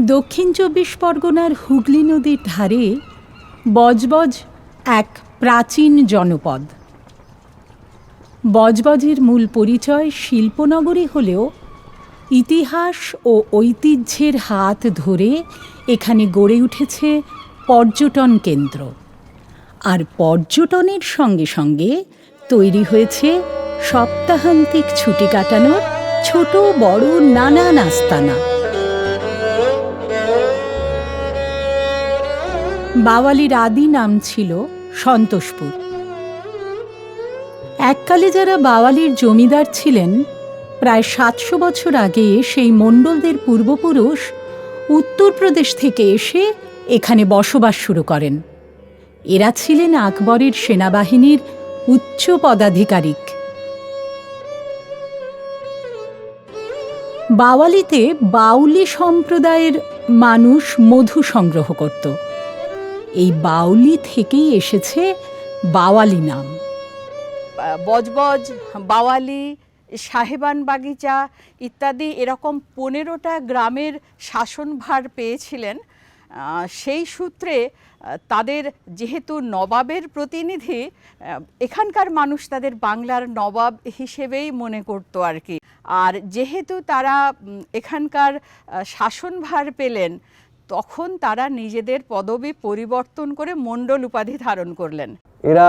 দক্ষিণ ২৪ পরগনার হুগলি নদীর ধারে বজবজ এক প্রাচীন জনপদ। বজবজের মূল পরিচয় শিল্পনগরী হলেও ইতিহাস ও ঐতিহ্যের হাত ধরে এখানে গড়ে উঠেছে পর্যটন কেন্দ্র। আর পর্যটনের সঙ্গে সঙ্গে তৈরি হয়েছে সপ্তাহান্তিক ছুটি কাটানোর ছোট বড় নানান আস্তানা। বাওয়ালির আদি নাম ছিল সন্তোষপুর। এককালে যারা বাওয়ালির জমিদার ছিলেন, প্রায় ৭০০ বছর আগে সেই মণ্ডলদের পূর্বপুরুষ উত্তরপ্রদেশ থেকে এসে এখানে বসবাস শুরু করেন। এরা ছিলেন আকবরের সেনাবাহিনীর উচ্চ পদাধিকারিক। বাওয়ালিতে বাউলি সম্প্রদায়ের মানুষ মধু সংগ্রহ করত। এই বাউলি থেকেই এসেছে বাওয়ালি নাম। বজবজ, বাওয়ালি, সাহেবান বাগিচা ইত্যাদি এরকম ১৫টা গ্রামের শাসনভার পেয়েছিলেন। সেই সূত্রে তাদের যেহেতু নবাবের প্রতিনিধি, এখানকার মানুষ তাদের বাংলার নবাব হিসেবেই মনে করতো আর কি। আর যেহেতু তারা এখানকার শাসনভার পেলেন, তখন তারা নিজেদের পদবি পরিবর্তন করে মণ্ডল উপাধি ধারণ করলেন। এরা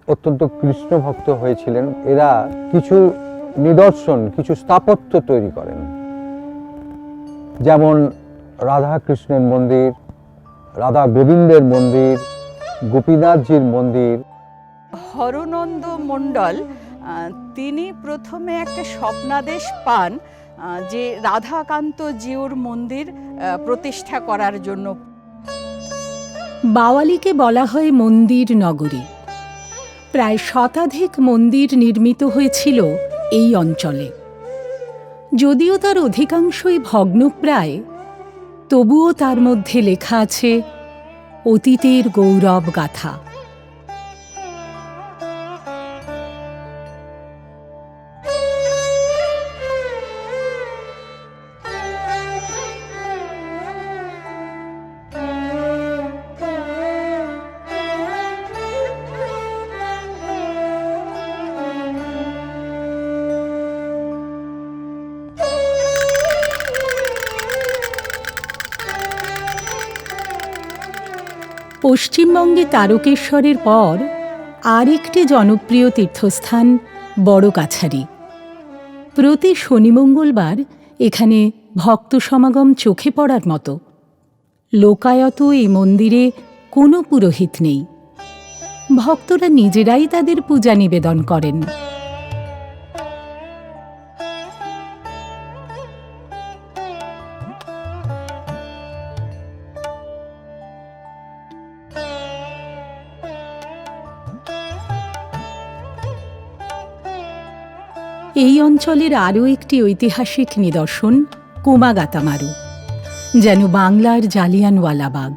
অত্যন্ত কৃষ্ণ ভক্ত হয়েছিলেন। এরা কিছু নিদর্শন, কিছু স্থাপত্য তৈরি করেন, যেমন রাধা কৃষ্ণের মন্দির, রাধা গোবিন্দের মন্দির, গোপীনাথজির মন্দির। হরনন্দ মণ্ডল তিনি প্রথমে একটা স্বপ্নাদেশ পান যে রাধাকান্ত জিউর মন্দির প্রতিষ্ঠা করার জন্য। বাওয়ালিকে বলা হয় মন্দির নগরী। প্রায় শতাধিক মন্দির নির্মিত হয়েছিল এই অঞ্চলে। যদিও তার অধিকাংশই ভগ্নপ্রায়, তবুও তার মধ্যে লেখা আছে অতীতের গৌরব গাথা। পশ্চিমবঙ্গে তারকেশ্বরের পর আরেকটি জনপ্রিয় তীর্থস্থান বড়কাছারি। প্রতি শনি মঙ্গলবার এখানে ভক্ত সমাগম চোখে পড়ার মতো। লোকায়ত এই মন্দিরে কোনো পুরোহিত নেই, ভক্তরা নিজেরাই তাদের পূজা নিবেদন করেন। এই অঞ্চলের আরও একটি ঐতিহাসিক নিদর্শন কোমাগাতা মারু, যেন বাংলার জালিয়ানওয়ালাবাগ।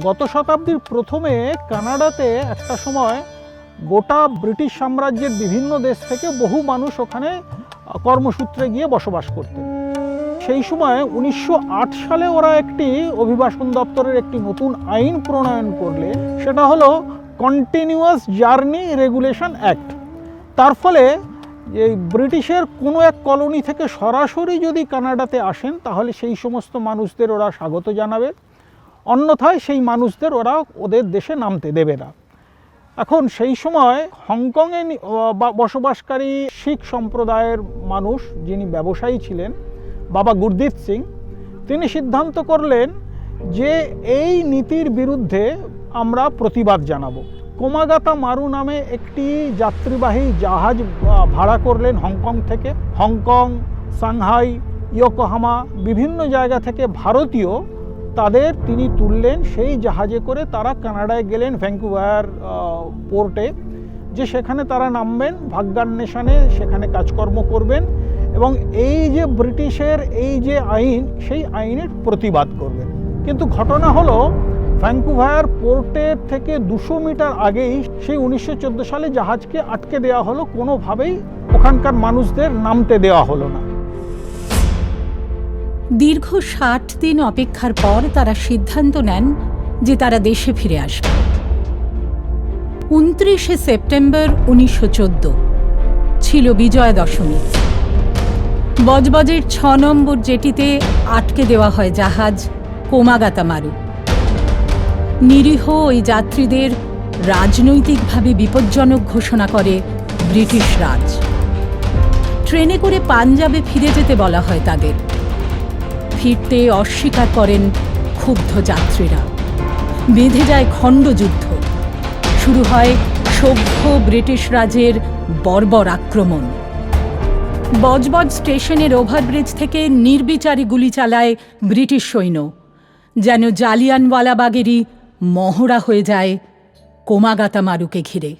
গত শতাব্দীর প্রথমে কানাডাতে একটা সময় গোটা ব্রিটিশ সাম্রাজ্যের বিভিন্ন দেশ থেকে বহু মানুষ ওখানে কর্মসূত্রে গিয়ে বসবাস করতেন। সেই সময় ১৯০৮ সালে ওরা একটি অভিবাসন দপ্তরের একটি নতুন আইন প্রণয়ন করলে, সেটা হলো কন্টিনিউয়াস জার্নি রেগুলেশন অ্যাক্ট। তার ফলে এই ব্রিটিশের কোনো এক কলোনি থেকে সরাসরি যদি কানাডাতে আসেন, তাহলে সেই সমস্ত মানুষদের ওরা স্বাগত জানাবে, অন্যথায় সেই মানুষদের ওরা ওদের দেশে নামতে দেবে না। এখন সেই সময় হংকংয়ে বসবাসকারী শিখ সম্প্রদায়ের মানুষ, যিনি ব্যবসায়ী ছিলেন, বাবা গুরদীপ সিং, তিনি সিদ্ধান্ত করলেন যে এই নীতির বিরুদ্ধে আমরা প্রতিবাদ জানাবো। কোমাগাতা মারু নামে একটি যাত্রীবাহী জাহাজ ভাড়া করলেন হংকং থেকে। হংকং, সাংহাই, ইয়োকোহামা বিভিন্ন জায়গা থেকে ভারতীয় তাদের তিনি তুললেন। সেই জাহাজে করে তারা কানাডায় গেলেন, ভ্যাঙ্কুভার পোর্টে, যে সেখানে তারা নামবেন, ভাগ্যান্বেষণে সেখানে কাজকর্ম করবেন এবং এই যে ব্রিটিশের এই যে আইন, সেই আইনের প্রতিবাদ করবেন। কিন্তু ঘটনা হলো, ভ্যাঙ্কুভার পোর্টের থেকে ২০০ মিটার আগেই সেই ১৯১৪ সালে জাহাজকে আটকে দেওয়া হলো, কোনোভাবেই ওখানকার মানুষদের নামতে দেওয়া হলো না। দীর্ঘ ৬০ দিন অপেক্ষার পর তারা সিদ্ধান্ত নেন যে তারা দেশে ফিরে আসবে। ২৯শে সেপ্টেম্বর ১৯১৪ ছিল বিজয়া দশমী। বজবজের ৬ নম্বর জেটিতে আটকে দেওয়া হয় জাহাজ কোমাগাতামারু। নিরীহ ওই যাত্রীদের রাজনৈতিকভাবে বিপজ্জনক ঘোষণা করে ব্রিটিশ রাজ। ট্রেনে করে পাঞ্জাবে ফিরে যেতে বলা হয় তাদের। ফিরতে অস্বীকার করেন ক্ষুব্ধ যাত্রীরা। বেঁধে যায় খণ্ডযুদ্ধ। শুরু হয় সভ্য ব্রিটিশ রাজের বর্বর আক্রমণ। বজবজ স্টেশনের ওভারব্রিজ থেকে নির্বিচারে গুলি চালায় ব্রিটিশ সৈন্য, যেন জালিয়ানওয়ালাবাগেরই মহড়া হয়ে যায় কোমাগাতামারুকে ঘিরে।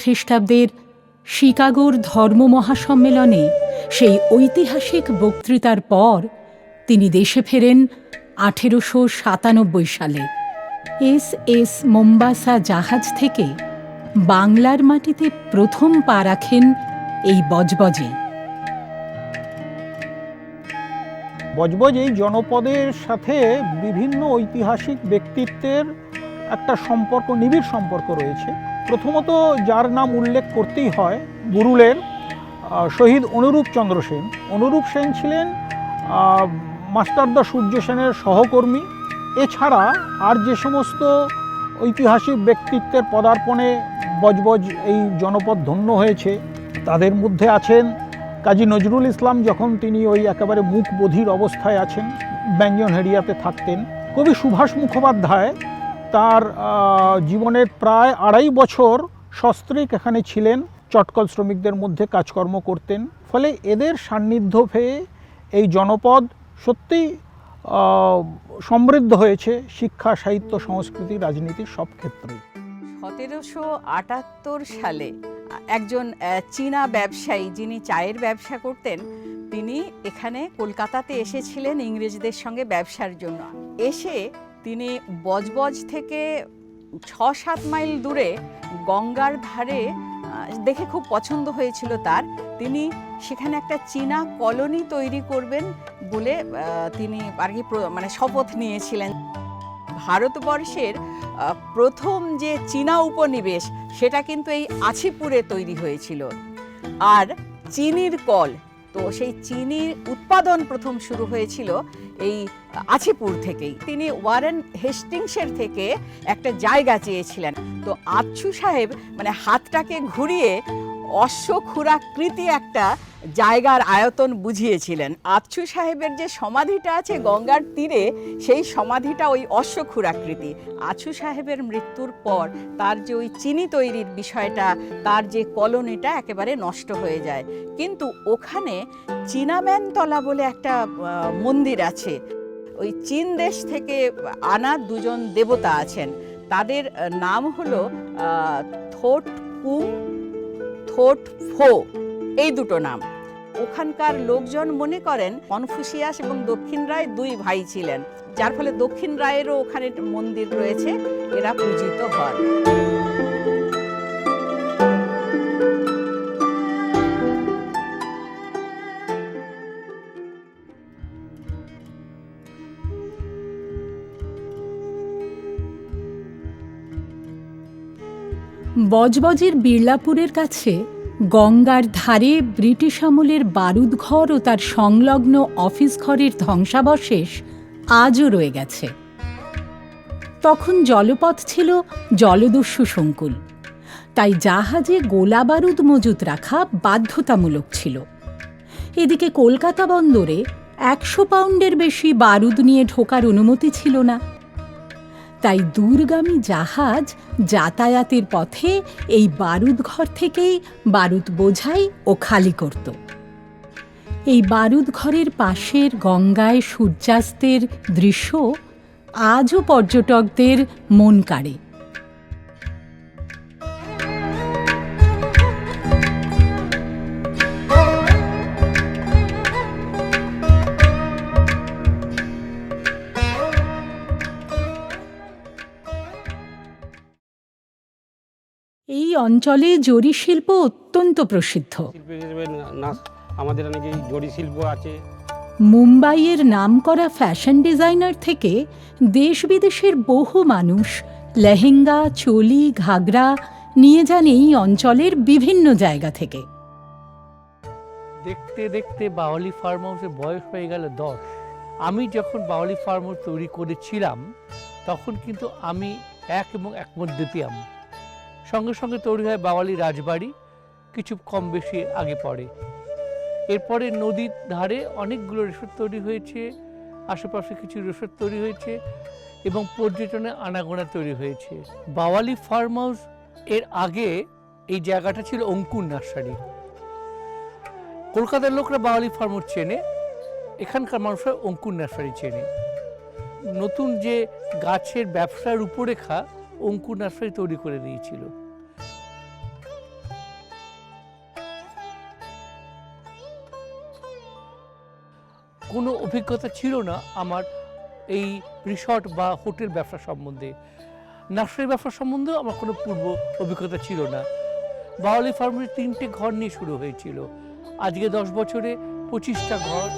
খ্রিস্টাব্দের শিকাগোর ধর্ম মহাসম্মেলনে সেই ঐতিহাসিক বক্তৃতার পর তিনি দেশে ফেরেন ১৮৯৭ সালে। এস মোম্বাসা জাহাজ থেকে বাংলার মাটিতে প্রথম পা রাখেন এই বজবজে। বজবজ এই জনপদের সাথে বিভিন্ন ঐতিহাসিক ব্যক্তিত্বের একটা সম্পর্ক, নিবিড় সম্পর্ক রয়েছে। প্রথমত যার নাম উল্লেখ করতেই হয়, বুরুলের শহীদ অনুরূপ চন্দ্র সেন। অনুরূপ সেন ছিলেন মাস্টারদা সূর্য সেনের সহকর্মী। এছাড়া আর যে সমস্ত ঐতিহাসিক ব্যক্তিত্বের পদার্পণে বজবজ এই জনপদ ধন্য হয়েছে, তাদের মধ্যে আছেন কাজী নজরুল ইসলাম, যখন তিনি ওই একেবারে মুখ বধির অবস্থায় আছেন, ব্যঞ্জনহেড়িয়াতে থাকতেন। কবি সুভাষ মুখোপাধ্যায় তার জীবনের প্রায় ২.৫ বছর সস্ত্রীক এখানে ছিলেন, চটকল শ্রমিকদের মধ্যে কাজকর্ম করতেন। ফলে এদের সান্নিধ্য পেয়ে এই জনপদ সত্যিই সমৃদ্ধ হয়েছে শিক্ষা, সাহিত্য, সংস্কৃতি, রাজনীতির সব ক্ষেত্রেই। ১৭৭৮ সালে একজন চীনা ব্যবসায়ী, যিনি চায়ের ব্যবসা করতেন, তিনি এখানে কলকাতাতে এসেছিলেন ইংরেজদের সঙ্গে ব্যবসার জন্য। এসে তিনি বজবজ থেকে ৬-৭ মাইল দূরে গঙ্গার ধারে দেখে খুব পছন্দ হয়েছিল তার। তিনি সেখানে একটা চীনা কলোনি তৈরি করবেন বলে তিনি আর কি মানে শপথ নিয়েছিলেন। ভারতবর্ষের প্রথম যে চীনা উপনিবেশ, সেটা কিন্তু এই আছিপুরে তৈরি হয়েছিল। আর চিনির কল, তো সেই চিনির উৎপাদন প্রথম শুরু হয়েছিল এই আছিপুর থেকেই। তিনি ওয়ারেন হেস্টিংসের থেকে একটা জায়গা চেয়েছিলেন। তো আচ্ছু সাহেব মানে হাতটাকে ঘুরিয়ে অশ্বক্ষুরাকৃতি একটা জায়গার আয়তন বুঝিয়েছিলেন। আচ্ছু সাহেবের যে সমাধিটা আছে গঙ্গার তীরে, সেই সমাধিটা ওই অশ্বক্ষুরাকৃতি। আচ্ছু সাহেবের মৃত্যুর পর তার যে ওই চিনি তৈরির বিষয়টা, তার যে কলোনিটা একেবারে নষ্ট হয়ে যায়। কিন্তু ওখানে চীনাম্যানতলা বলে একটা মন্দির আছে। ওই চীন দেশ থেকে আনা দুজন দেবতা আছেন, তাদের নাম হলো থোট কুং, থোট ফো, এই দুটো নাম। ওখানকার লোকজন মনে করেন কনফুসিয়াস এবং দক্ষিণ রায় দুই ভাই ছিলেন, যার ফলে দক্ষিণ রায়েরও ওখানে মন্দির রয়েছে, এরা পূজিত হন। বজবজের বিড়লাপুরের কাছে গঙ্গার ধারে ব্রিটিশ আমলের বারুদঘর ও তার সংলগ্ন অফিস ঘরের ধ্বংসাবশেষ আজও রয়ে গেছে। তখন জলপথ ছিল জলদস্যু সংকুল, তাই জাহাজে গোলা বারুদ মজুত রাখা বাধ্যতামূলক ছিল। এদিকে কলকাতা বন্দরে ১০০ পাউন্ডের বেশি বারুদ নিয়ে ঢোকার অনুমতি ছিল না। তাই দূরগামী জাহাজ যাতায়াতের পথে এই বারুদ ঘর থেকেই বারুদ বোঝাই ও খালি করত। এই বারুদ ঘরের পাশের গঙ্গায় সূর্যাস্তের দৃশ্য আজও পর্যটকদের মন কাড়ে। অঞ্চলে জরি শিল্প অত্যন্ত প্রসিদ্ধ। শিল্প হিসেবে নাচ আমাদের অনেক জরি শিল্প আছে। মুম্বাইয়ের নামকরা ফ্যাশন ডিজাইনার থেকে দেশ বিদেশের বহু মানুষ লেহেঙ্গা, চোলি, ঘাগরা নিয়ে যান এই অঞ্চলের বিভিন্ন জায়গা থেকে। দেখতে দেখতে বাওয়ালি ফার্ম হাউসের বয়স হয়ে গেল 10। আমি যখন বাওয়ালি ফার্ম হাউস তৈরি করেছিলাম তখন কিন্তু আমি এক এবং একমত দ্বিতীয়াম। সঙ্গে সঙ্গে তৈরি হয় বাওয়ালি রাজবাড়ি, কিছু কম বেশি আগে পড়ে। এরপরে নদীর ধারে অনেকগুলো রিসোর্ট তৈরি হয়েছে, আশেপাশে কিছু রিসোর্ট তৈরি হয়েছে এবং পর্যটনে আনাগোনা তৈরি হয়েছে। বাওয়ালি ফার্ম হাউস এর আগে এই জায়গাটা ছিল অঙ্কুর নার্সারি। কলকাতার লোকরা বাওয়ালি ফার্ম হাউস চেনে, এখানকার মানুষরা অঙ্কুর নার্সারি চেনে। নতুন যে গাছের ব্যবসার রূপরেখা অঙ্কুর নার্সারি তৈরি করে দিয়েছিল। কোনো অভিজ্ঞতা ছিল না আমার এই রিসর্ট বা হোটেল ব্যবসা সম্বন্ধে। নার্সারি ব্যবসা সম্বন্ধেও আমার কোনো পূর্ব অভিজ্ঞতা ছিল না। বাওয়ালি ফার্মের 3টে ঘর নিয়ে শুরু হয়েছিল, আজকে 10 বছরে 25টা ঘর।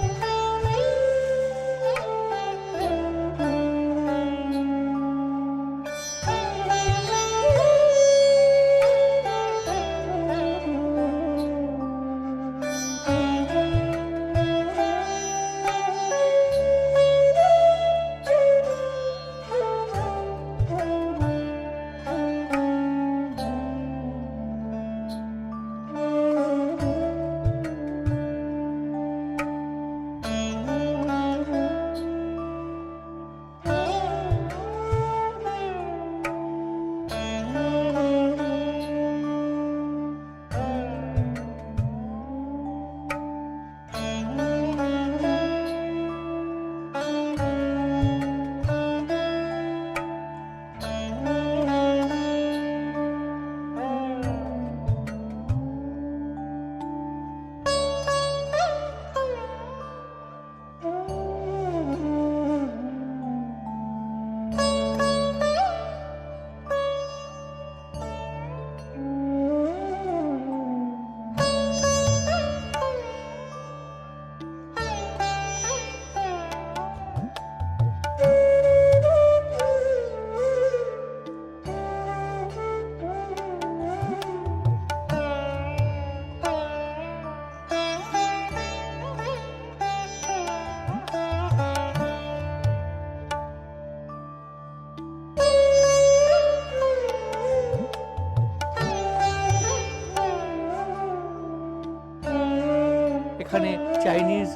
এখানে চাইনিজ,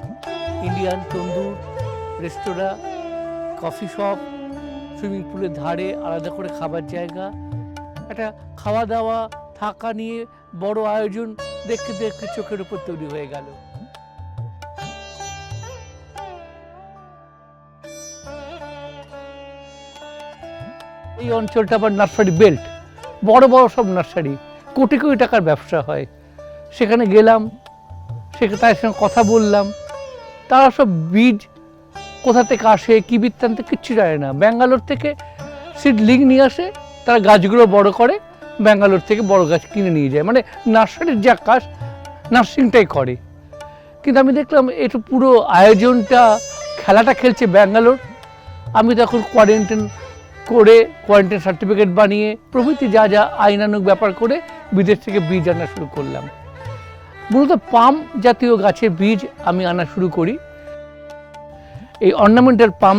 ইন্ডিয়ান, তন্দুর, রেস্তোরাঁ, কফি শপ, সুইমিং পুলের ধারে আলাদা করে খাবার জায়গা, একটা খাওয়া দাওয়া থাকা নিয়ে বড় আয়োজন দেখতে দেখতে চোখের উপর তৈরি হয়ে গেল। এই অঞ্চলটা আবার নার্সারি বেল্ট, বড় বড় সব নার্সারি, কোটি কোটি টাকার ব্যবসা হয়। সেখানে গেলাম, তাদের সঙ্গে কথা বললাম, তারা সব বীজ কোথা থেকে আসে, কী বৃত্তান্ত কিচ্ছু জানে না। ব্যাঙ্গালোর থেকে সিডলিং নিয়ে আসে, তারা গাছগুলো বড় করে, ব্যাঙ্গালোর থেকে বড় গাছ কিনে নিয়ে যায়, মানে নার্সারির যা কাজ নার্সিংটাই করে। কিন্তু আমি দেখলাম একটু পুরো আয়োজনটা, খেলাটা খেলছে ব্যাঙ্গালোর। আমি তখন কোয়ারেন্টাইন করে, কোয়ারেন্টাইন সার্টিফিকেট বানিয়ে প্রভৃতি যা যা আইনানুগ ব্যাপার করে বিদেশ থেকে বীজ আনা শুরু করলাম। মূলত পাম জাতীয় গাছের বীজ আমি আনা শুরু করি। এই অর্নামেন্টাল পাম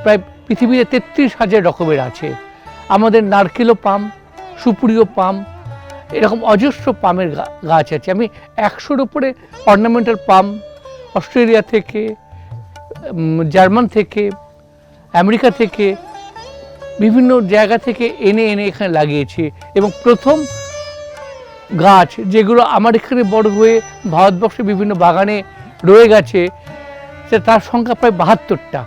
প্রায় পৃথিবীতে 33,000 রকমের আছে। আমাদের নারকেলও পাম, সুপুরিও পাম, এরকম অজস্র পামের গাছ আছে। আমি 100-র উপরে অর্নামেন্টাল পাম অস্ট্রেলিয়া থেকে, জার্মান থেকে, আমেরিকা থেকে, বিভিন্ন জায়গা থেকে এনে এখানে লাগিয়েছি। এবং প্রথম গাছ যেগুলো আমার এখানে বড় হয়ে ভারতবর্ষের বিভিন্ন বাগানে রয়ে গেছে, তার সংখ্যা প্রায় 72টা।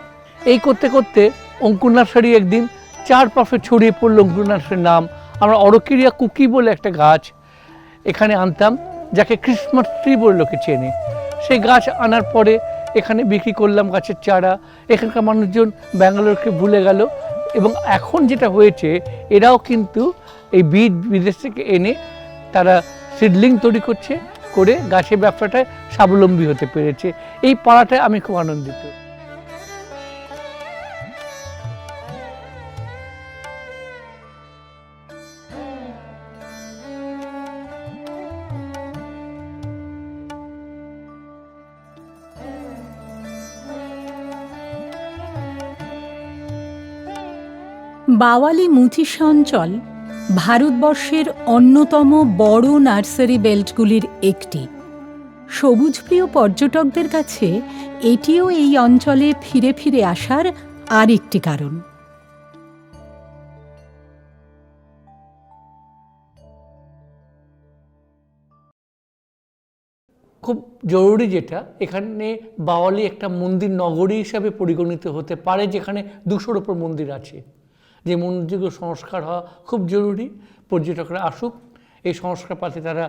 এই করতে করতে অঙ্কুর নার্সারি একদিন চারপাশে ছড়িয়ে পড়ল অঙ্কুর নার্সারির নাম। আমরা অরকিরিয়া কুকি বলে একটা গাছ এখানে আনতাম, যাকে ক্রিসমাস ট্রি বলে লোকে চেনে। সেই গাছ আনার পরে এখানে বিক্রি করলাম গাছের চারা। এখানকার মানুষজন ব্যাঙ্গালোরকে ভুলে গেল এবং এখন যেটা হয়েছে, এরাও কিন্তু এই বীজ বিদেশ থেকে এনে তারা সিডলিং তৈরি করছে, করে গাছের ব্যবসাটায় স্বাবলম্বী হতে পেরেছে। এই পাড়াটায় আমি খুব আনন্দিত। বাওয়ালি মুথিসা অঞ্চল ভারতবর্ষের অন্যতম বড় নার্সারি বেল্টগুলির একটি। সবুজপ্রিয় পর্যটকদের কাছে এটিও এই অঞ্চলে ফিরে ফিরে আসার আরেকটি কারণ। খুব জরুরি যেটা, এখানে বাওয়ালি একটা মন্দির নগরী হিসাবে পরিগণিত হতে পারে, যেখানে 200-র উপর মন্দির আছে। যে মন্দিরগুলো সংস্কার হওয়া খুব জরুরি। পর্যটকরা আসুক, এই সংস্কার পাতে তারা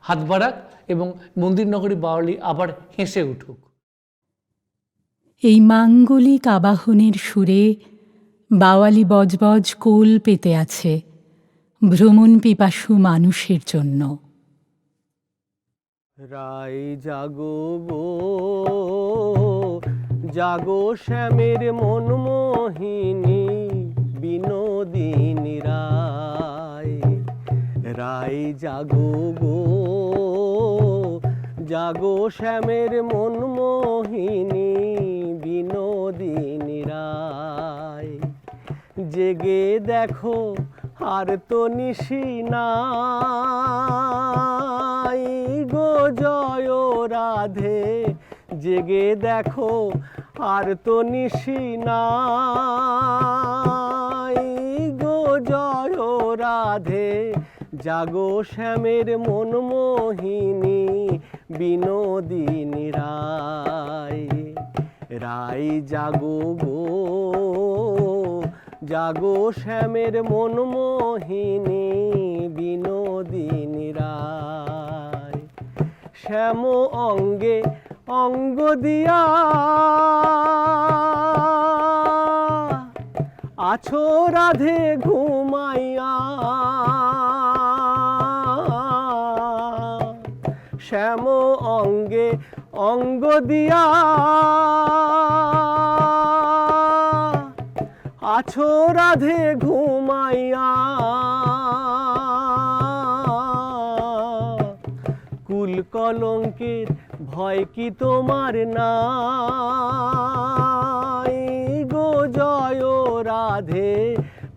হাত বাড়াক এবং মন্দির নগরী বাওয়ালি আবার হেসে উঠুক। এই মাঙ্গলিক আবাহনের সুরে বাওয়ালি বজবজ কোল পেতে আছে ভ্রমণ পিপাসু মানুষের জন্য। রাই জাগো গো জাগো শ্যামের মনমোহিনী বিনোদিনী রায়। রাই জাগো গো জাগো শ্যামের মনমোহিনী বিনোদিনী রায়। জেগে দেখো আর তো নিশি নাই গো জয় রাধে। জেগে দেখো আর তো নিশি নাই গো জয় রাধে। জাগো শ্যামের মনমোহিনী বিনোদিনী রায়। রাই জাগো গো জাগো শ্যামের মনমোহিনী বিনোদিনী রায়। শ্যাম অঙ্গে অঙ্গ দিয়া আছো রাধে ঘুমাইয়া। শ্যাম অঙ্গে অঙ্গ দিয়া আছো রাধে ঘুমাইয়া। কুল কলঙ্কের ভয় কি তোমার নাই গো জয় রাধে।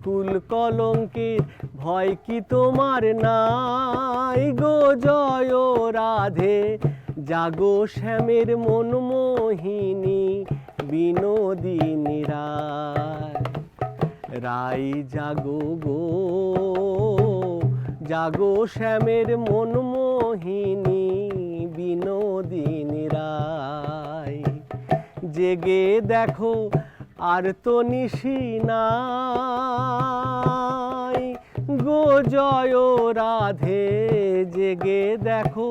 কুল কলঙ্কের ভয় কি তোমার নাই গো জয় রাধে। জাগো শ্যামের মনমোহিনী বিনোদিনী রায়। রাই জাগো গো জাগো শ্যামের মনমোহিনী বিনোদিনী রায়। জেগে দেখো আর তো নিশি নাই গো জয় রাধে। জেগে দেখো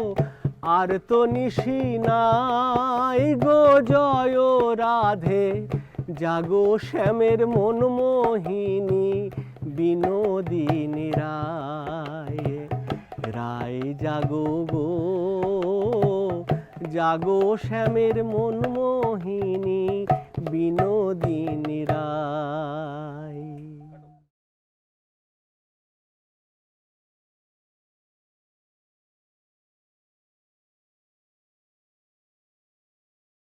আর তো নিশি নাই গো জয় রাধে। জাগো শ্যামের মনমোহিনী বিনোদিনী রায়। রাই জাগো গো জাগো শ্যামের মনমোহিনী বিনোদিনী